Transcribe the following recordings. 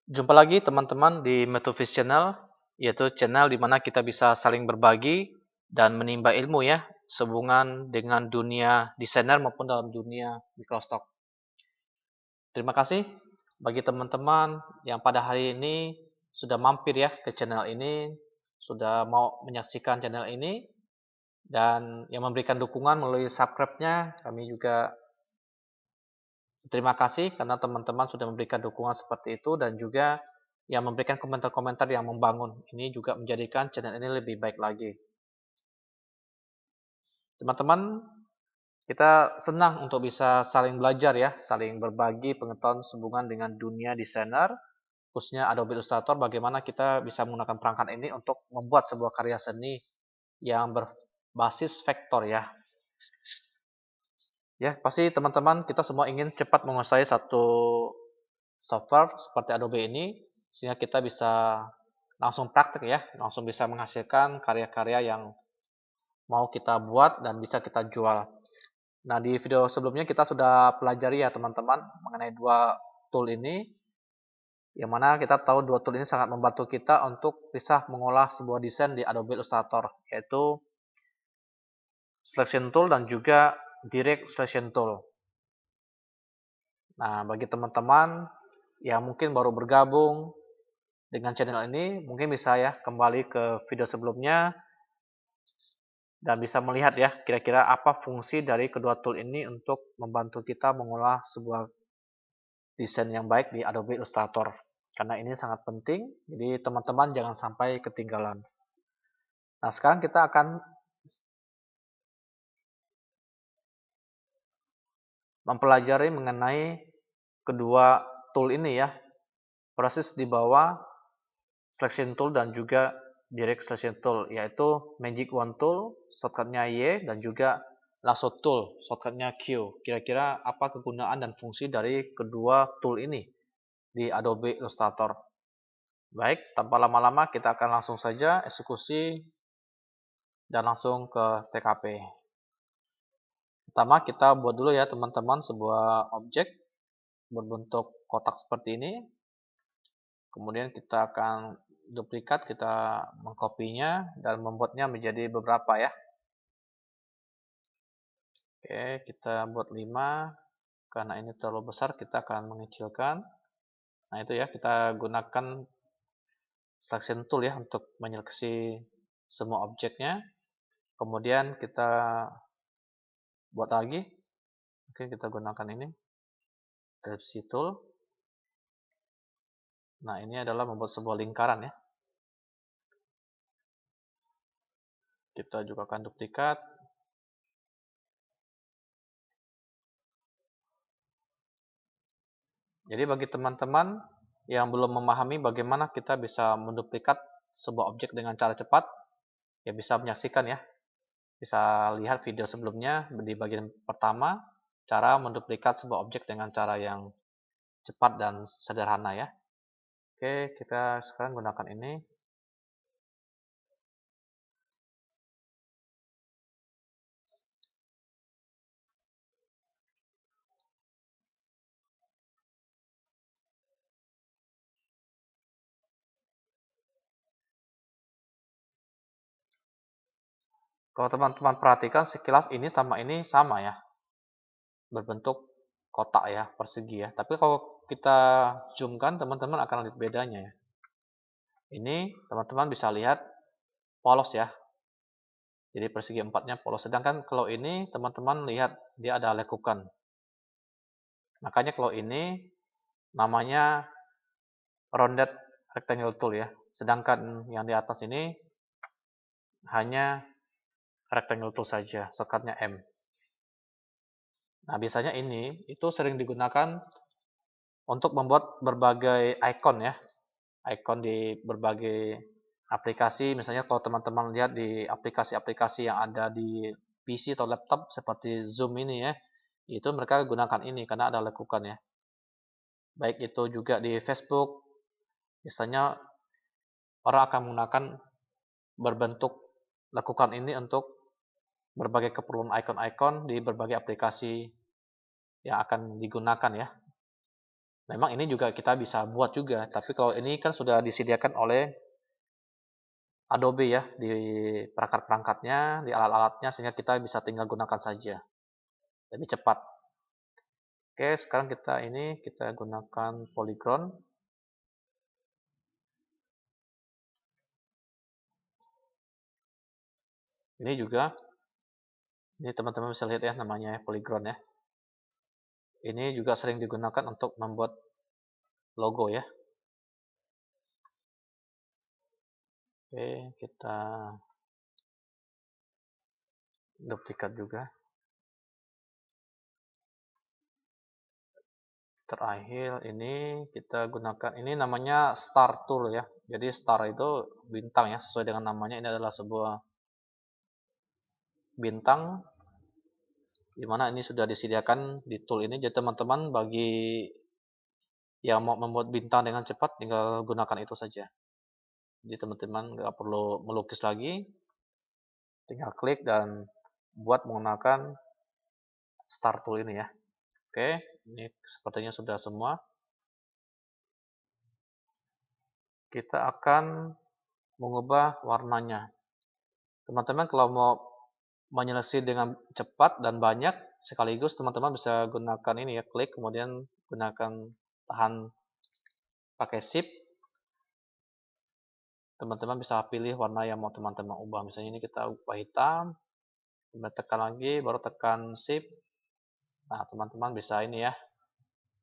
Jumpa lagi teman-teman di Metovis Channel, yaitu channel di mana kita bisa saling berbagi dan menimba ilmu ya, sehubungan dengan dunia desainer maupun dalam dunia Microsoft. Terima kasih bagi teman-teman yang pada hari ini sudah mampir ya ke channel ini, sudah mau menyaksikan channel ini, dan yang memberikan dukungan melalui subscribe-nya. Kami juga terima kasih karena teman-teman sudah memberikan dukungan seperti itu dan juga yang memberikan komentar-komentar yang membangun. Ini juga menjadikan channel ini lebih baik lagi. Teman-teman, kita senang untuk bisa saling belajar ya, saling berbagi pengetahuan sehubungan dengan dunia desainer, khususnya Adobe Illustrator, bagaimana kita bisa menggunakan perangkat ini untuk membuat sebuah karya seni yang berbasis vektor ya. Ya, pasti teman-teman kita semua ingin cepat menguasai satu software seperti Adobe ini sehingga kita bisa langsung praktek ya, langsung bisa menghasilkan karya-karya yang mau kita buat dan bisa kita jual. Nah, di video sebelumnya kita sudah pelajari ya teman-teman mengenai dua tool ini, yang mana kita tahu dua tool ini sangat membantu kita untuk bisa mengolah sebuah desain di Adobe Illustrator, yaitu Selection Tool dan juga Direct Selection Tool. Nah, bagi teman-teman yang mungkin baru bergabung dengan channel ini, mungkin bisa ya kembali ke video sebelumnya dan bisa melihat ya kira-kira apa fungsi dari kedua tool ini untuk membantu kita mengolah sebuah desain yang baik di Adobe Illustrator. Karena ini sangat penting, jadi teman-teman jangan sampai ketinggalan. Nah, sekarang kita akan mempelajari mengenai kedua tool ini ya. Proses di bawah Selection Tool dan juga Direct Selection Tool, yaitu Magic Wand Tool, shortcutnya Y, dan juga Lasso Tool, shortcutnya Q. Kira-kira apa kegunaan dan fungsi dari kedua tool ini di Adobe Illustrator? Baik, tanpa lama-lama kita akan langsung saja eksekusi dan langsung ke TKP. Pertama kita buat dulu ya teman-teman sebuah objek berbentuk kotak seperti ini. Kemudian kita akan duplikat, kita mengkopinya dan membuatnya menjadi beberapa ya. Oke, kita buat 5. Karena ini terlalu besar, kita akan mengecilkan. Nah, itu ya, kita gunakan selection tool ya untuk menyeleksi semua objeknya. Kemudian kita buat lagi. Oke, kita gunakan ini. Ellipse tool. Nah, ini adalah membuat sebuah lingkaran ya. Kita juga akan duplikat. Jadi bagi teman-teman yang belum memahami bagaimana kita bisa menduplikat sebuah objek dengan cara cepat, ya bisa menyaksikan ya. Bisa lihat video sebelumnya di bagian pertama, cara menduplikat sebuah objek dengan cara yang cepat dan sederhana ya. Oke, kita sekarang gunakan ini. Kalau teman-teman perhatikan sekilas ini sama ya, berbentuk kotak ya, persegi ya. Tapi kalau kita zoomkan, teman-teman akan lihat bedanya ya. Ini teman-teman bisa lihat polos ya. Jadi persegi empatnya polos. Sedangkan kalau ini teman-teman lihat dia ada lekukan. Makanya kalau ini namanya rounded rectangle tool ya. Sedangkan yang di atas ini hanya rectangle tool saja, shortcutnya M. Nah, biasanya ini itu sering digunakan untuk membuat berbagai icon ya. Icon di berbagai aplikasi, misalnya kalau teman-teman lihat di aplikasi-aplikasi yang ada di PC atau laptop seperti Zoom ini ya, itu mereka gunakan ini karena ada lekukan ya. Baik itu juga di Facebook, misalnya orang akan menggunakan berbentuk lekukan ini untuk berbagai keperluan icon-icon di berbagai aplikasi yang akan digunakan ya. Memang ini juga kita bisa buat juga, tapi kalau ini kan sudah disediakan oleh Adobe ya di perangkat-perangkatnya, di alat-alatnya sehingga kita bisa tinggal gunakan saja. Lebih cepat. Oke, sekarang kita gunakan polygon. Ini juga, ini teman-teman bisa lihat ya namanya polygon ya. Ini juga sering digunakan untuk membuat logo ya. Oke, kita duplikat juga. Terakhir ini kita gunakan, ini namanya star tool ya. Jadi star itu bintang ya, sesuai dengan namanya. Ini adalah sebuah bintang dimana ini sudah disediakan di tool ini. Jadi teman-teman bagi yang mau membuat bintang dengan cepat tinggal gunakan itu saja. Jadi teman-teman nggak perlu melukis lagi, tinggal klik dan buat menggunakan star tool ini ya. Oke, ini sepertinya sudah semua. Kita akan mengubah warnanya. Teman-teman kalau mau menyeleksi dengan cepat dan banyak sekaligus, teman-teman bisa gunakan ini ya, klik kemudian gunakan tahan pakai shift. Teman-teman bisa pilih warna yang mau teman-teman ubah. Misalnya ini kita ubah hitam, kemudian tekan lagi, baru tekan shift. Nah, teman-teman bisa ini ya,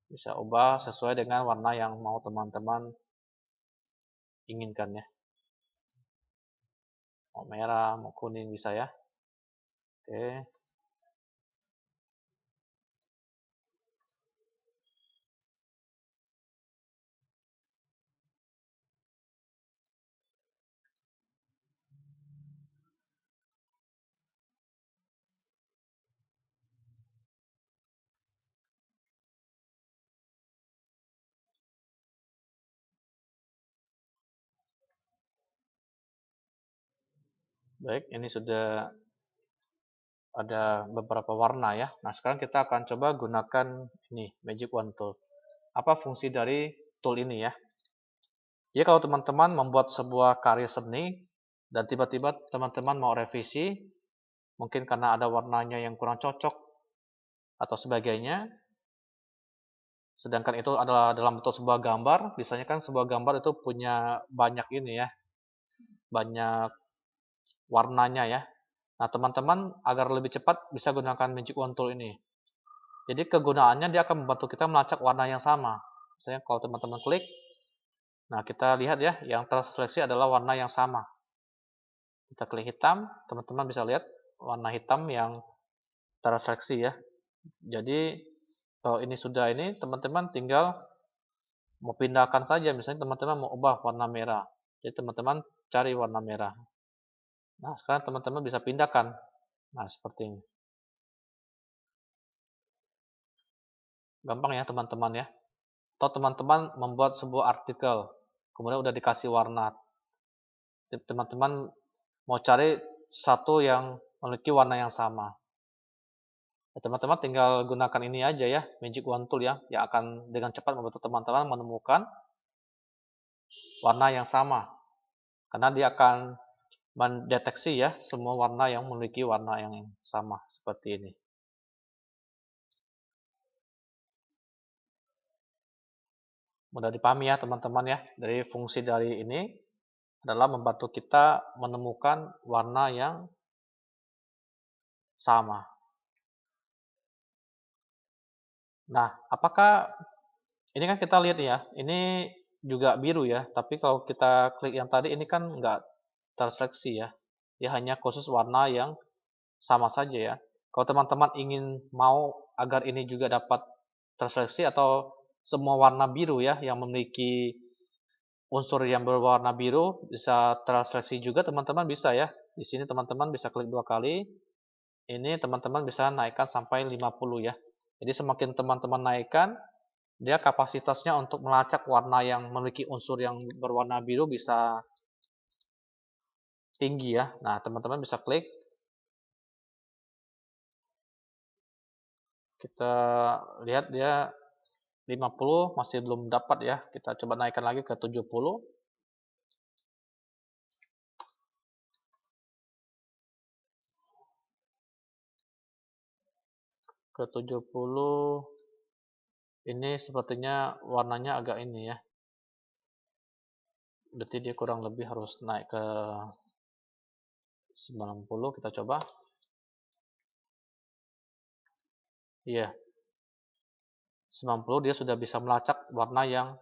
bisa ubah sesuai dengan warna yang mau teman-teman inginkan ya. Mau merah, mau kuning bisa ya. Oke. Baik, ini sudah ada beberapa warna ya. Nah, sekarang kita akan coba gunakan ini, Magic Wand Tool. Apa fungsi dari tool ini ya? Jadi kalau teman-teman membuat sebuah karya seni dan tiba-tiba teman-teman mau revisi, mungkin karena ada warnanya yang kurang cocok atau sebagainya, sedangkan itu adalah dalam bentuk sebuah gambar, biasanya kan sebuah gambar itu punya banyak ini ya, banyak warnanya ya. Nah, teman-teman agar lebih cepat bisa gunakan Magic Wand Tool ini. Jadi kegunaannya dia akan membantu kita melacak warna yang sama. Misalnya kalau teman-teman klik, nah kita lihat ya, yang terseleksi adalah warna yang sama. Kita klik hitam, teman-teman bisa lihat warna hitam yang terseleksi ya. Jadi kalau ini sudah ini, teman-teman tinggal mau pindahkan saja. Misalnya teman-teman mau ubah warna merah. Jadi teman-teman cari warna merah. Nah, sekarang teman-teman bisa pindahkan. Nah, seperti ini. Gampang ya teman-teman ya. Atau teman-teman membuat sebuah artikel, kemudian udah dikasih warna. Teman-teman mau cari satu yang memiliki warna yang sama. Teman-teman tinggal gunakan ini aja ya, Magic Wand Tool ya, yang akan dengan cepat membantu teman-teman menemukan warna yang sama. Karena dia akan mendeteksi ya semua warna yang memiliki warna yang sama seperti ini. Mudah dipahami ya teman-teman ya. Dari fungsi dari ini adalah membantu kita menemukan warna yang sama. Nah, apakah ini kan kita lihat ya, ini juga biru ya, tapi kalau kita klik yang tadi ini kan nggak terseleksi ya. Dia hanya khusus warna yang sama saja ya. Kalau teman-teman ingin mau agar ini juga dapat terseleksi atau semua warna biru ya yang memiliki unsur yang berwarna biru bisa terseleksi juga, teman-teman bisa ya. Di sini teman-teman bisa klik 2 kali. Ini teman-teman bisa naikkan sampai 50 ya. Jadi semakin teman-teman naikkan, dia kapasitasnya untuk melacak warna yang memiliki unsur yang berwarna biru bisa tinggi ya. Nah, teman-teman bisa klik. Kita lihat dia 50 masih belum dapat ya. Kita coba naikkan lagi ke 70. Ke 70. Ini sepertinya warnanya agak ini ya. Berarti dia kurang lebih harus naik ke 90. Kita coba. Iya. 90 dia sudah bisa melacak warna yang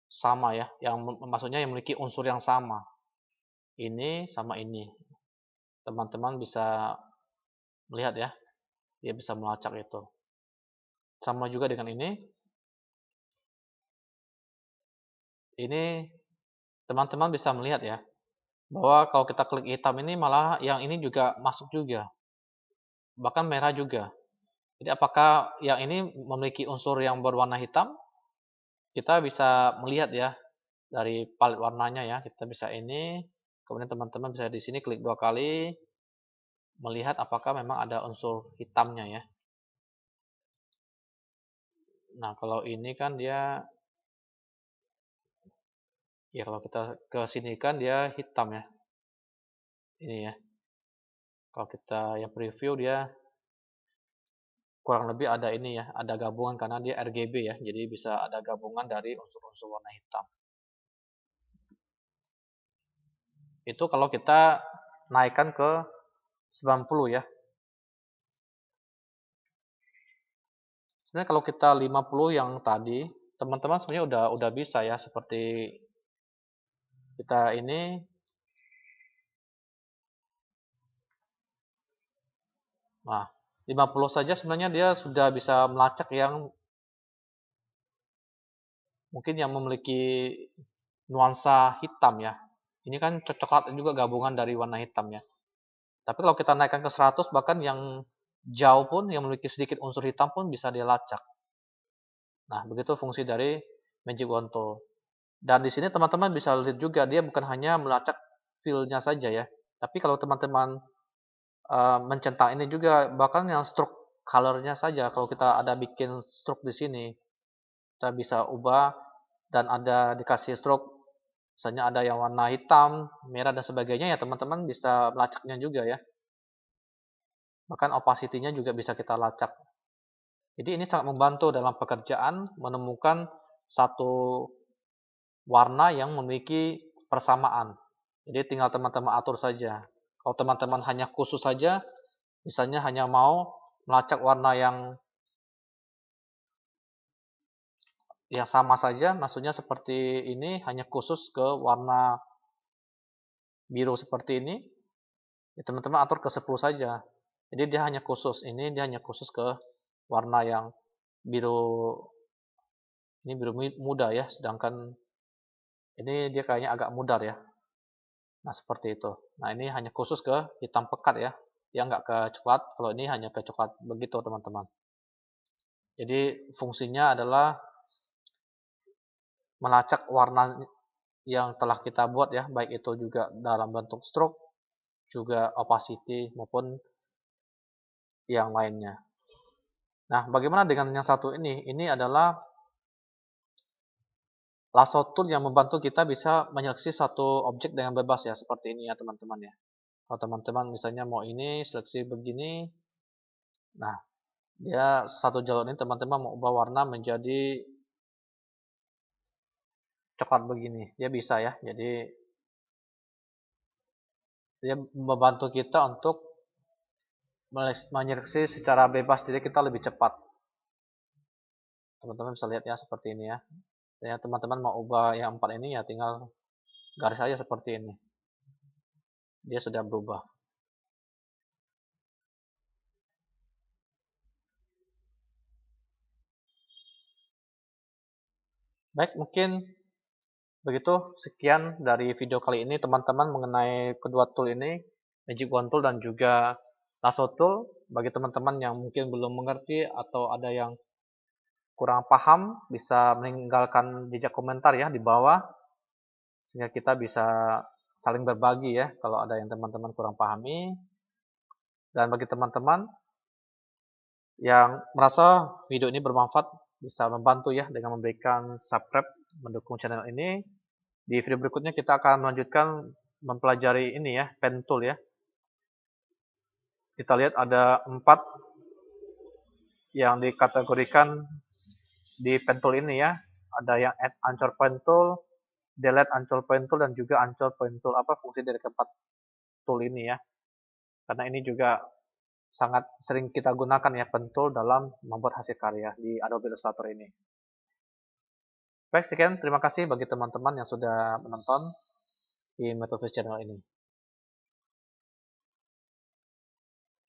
sama ya. Yang maksudnya yang memiliki unsur yang sama. Ini sama ini. Teman-teman bisa melihat ya. Dia bisa melacak itu. Sama juga dengan ini. Ini teman-teman bisa melihat ya. Bahwa kalau kita klik hitam ini malah yang ini juga masuk juga. Bahkan merah juga. Jadi apakah yang ini memiliki unsur yang berwarna hitam? Kita bisa melihat ya dari palet warnanya ya. Kita bisa ini, kemudian teman-teman bisa di sini klik 2 kali, melihat apakah memang ada unsur hitamnya ya. Nah, kalau ini kan dia, ya kalau kita ke sini kan dia hitam ya. Ini ya. Kalau kita yang preview dia kurang lebih ada ini ya, ada gabungan karena dia RGB ya. Jadi bisa ada gabungan dari unsur-unsur warna hitam. Itu kalau kita naikkan ke 90 ya. Sebenarnya kalau kita 50 yang tadi, teman-teman sebenarnya udah bisa ya, seperti kita ini. Nah, 50 saja sebenarnya dia sudah bisa melacak yang mungkin yang memiliki nuansa hitam ya. Ini kan coklat juga gabungan dari warna hitam ya. Tapi kalau kita naikkan ke 100, bahkan yang jauh pun yang memiliki sedikit unsur hitam pun bisa dia lacak. Nah, begitu fungsi dari Magic Wand Tool. Dan di sini teman-teman bisa lihat juga dia bukan hanya melacak fill-nya saja ya. Tapi kalau teman-teman mencentang ini juga, bahkan yang stroke color-nya saja, kalau kita ada bikin stroke di sini, kita bisa ubah dan ada dikasih stroke, misalnya ada yang warna hitam, merah dan sebagainya ya, teman-teman bisa melacaknya juga ya. Bahkan opacity-nya juga bisa kita lacak. Jadi ini sangat membantu dalam pekerjaan menemukan satu warna yang memiliki persamaan. Jadi tinggal teman-teman atur saja. Kalau teman-teman hanya khusus saja, misalnya hanya mau melacak warna yang sama saja, maksudnya seperti ini, hanya khusus ke warna biru seperti ini, ya teman-teman atur ke 10 saja. Jadi dia hanya khusus, ini dia hanya khusus ke warna yang biru, ini biru muda ya, sedangkan ini dia kayaknya agak mudar ya. Nah, seperti itu. Nah, ini hanya khusus ke hitam pekat ya. Dia nggak ke coklat, kalau ini hanya ke coklat. Begitu, teman-teman. Jadi, fungsinya adalah melacak warna yang telah kita buat ya, baik itu juga dalam bentuk stroke, juga opacity, maupun yang lainnya. Nah, bagaimana dengan yang satu ini? Ini adalah lasso tool yang membantu kita bisa menyeleksi satu objek dengan bebas ya, seperti ini ya, teman-teman ya. Kalau teman-teman misalnya mau ini, seleksi begini, nah, dia satu jalur ini teman-teman mau ubah warna menjadi coklat begini. Dia bisa ya. Jadi dia membantu kita untuk menyeleksi secara bebas. Jadi kita lebih cepat. Teman-teman bisa lihat ya seperti ini ya. Ya teman-teman mau ubah yang 4 ini ya tinggal garis aja seperti ini. Dia sudah berubah. Baik, mungkin begitu sekian dari video kali ini teman-teman mengenai kedua tool ini, Magic Wand Tool dan juga Lasso Tool. Bagi teman-teman yang mungkin belum mengerti atau ada yang kurang paham, bisa meninggalkan jejak komentar ya di bawah, sehingga kita bisa saling berbagi ya kalau ada yang teman-teman kurang pahami. Dan bagi teman-teman yang merasa video ini bermanfaat bisa membantu ya dengan memberikan subscribe, mendukung channel ini. Di video berikutnya kita akan melanjutkan mempelajari ini ya, pen tool ya. Kita lihat ada 4 yang dikategorikan di pen tool ini ya. Ada yang add anchor point tool, delete anchor point tool, dan juga anchor point tool. Apa fungsi dari keempat tool ini ya. Karena ini juga sangat sering kita gunakan ya pen tool dalam membuat hasil karya di Adobe Illustrator ini. Baik, sekian. Terima kasih bagi teman-teman yang sudah menonton di Metode Channel ini.